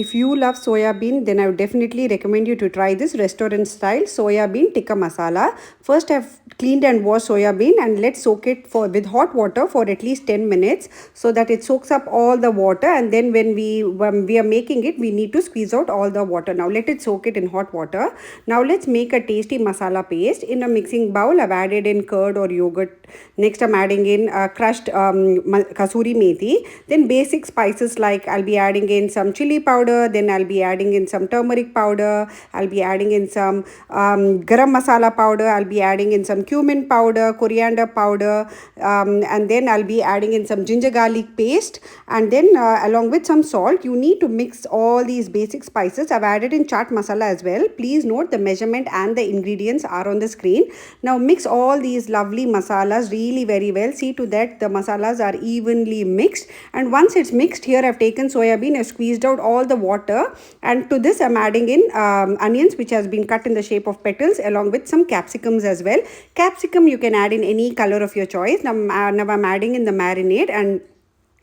if you love soya bean, then I would definitely recommend you to try this restaurant style soya bean tikka masala. First, I've cleaned and washed soya bean, and let's soak it with hot water for at least 10 minutes so that it soaks up all the water. And then when we are making it, we need to squeeze out all the water. Now let it soak it in hot water. Now let's make a tasty masala paste. In a mixing bowl, I've added in curd or yogurt. Next, I'm adding in crushed kasuri methi. Then basic spices, like I'll be adding in some chili powder. Then I'll be adding in some turmeric powder. I'll be adding in some garam masala powder. I'll be adding in some cumin powder, coriander powder, and then I'll be adding in some ginger garlic paste, and then along with some salt. You need to mix all these basic spices. I've added in chaat masala as well. Please note the measurement and the ingredients are on the screen. Now mix all these lovely masalas really very well. See to that the masalas are evenly mixed, and once it's mixed, here I've taken soya bean, I've squeezed out all the water, and to this I'm adding in onions which has been cut in the shape of petals, along with some capsicums as well. Capsicum you can add in any color of your choice. Now I'm adding in the marinade and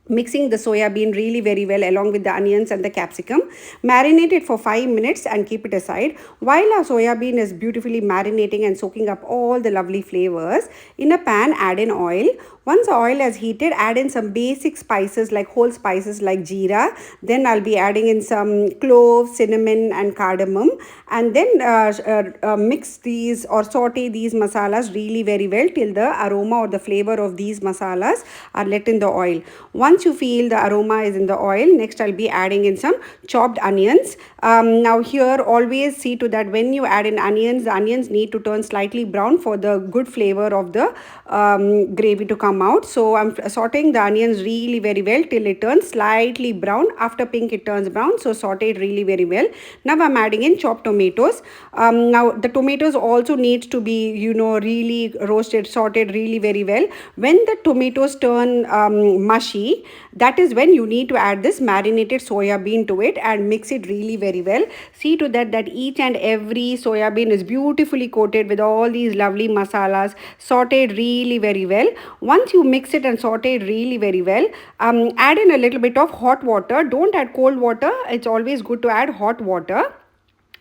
mixing the soya bean really very well along with the onions and the capsicum. Marinate it for 5 minutes and keep it aside. While our soya bean is beautifully marinating and soaking up all the lovely flavors, in a pan add in oil. Once the oil has heated, add in some basic spices like whole spices like jeera. Then I'll be adding in some cloves, cinnamon and cardamom, and then mix these or saute these masalas really very well till the aroma or the flavor of these masalas are let in the oil. Once you feel the aroma is in the oil, next I'll be adding in some chopped onions. Now here always see to that when you add in onions, the onions need to turn slightly brown for the good flavor of the gravy to come out. So I'm sauteing the onions really very well till it turns slightly brown. After pink it turns brown, so saute it really very well. Now I'm adding in chopped tomatoes. Now the tomatoes also needs to be really roasted, sauteed really very well. When the tomatoes turn mushy, that is when you need to add this marinated soya bean to it and mix it really very well. See to that each and every soya bean is beautifully coated with all these lovely masalas, sauteed really very well. Once you mix it and saute it really very well, add in a little bit of hot water. Don't add cold water. It's always good to add hot water.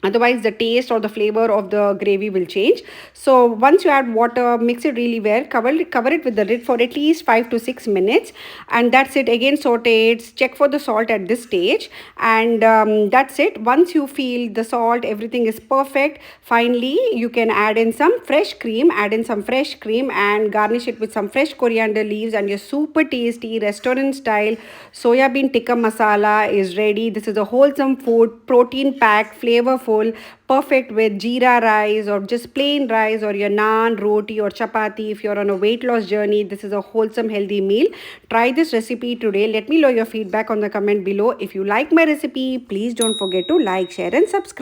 Otherwise, the taste or the flavor of the gravy will change. So once you add water, mix it really well. Cover it with the lid for at least 5 to 6 minutes. And that's it. Again, saute it. Check for the salt at this stage. And that's it. Once you feel the salt, everything is perfect. Finally, you can add in some fresh cream. Add in some fresh cream and garnish it with some fresh coriander leaves. And your super tasty restaurant style soya bean tikka masala is ready. This is a wholesome food, protein packed, flavorful, perfect with jeera rice or just plain rice or your naan, roti or chapati. If you're on a weight loss journey, this is a wholesome healthy meal. Try this recipe today. Let me know your feedback on the comment below. If you like my recipe, please don't forget to like, share and subscribe.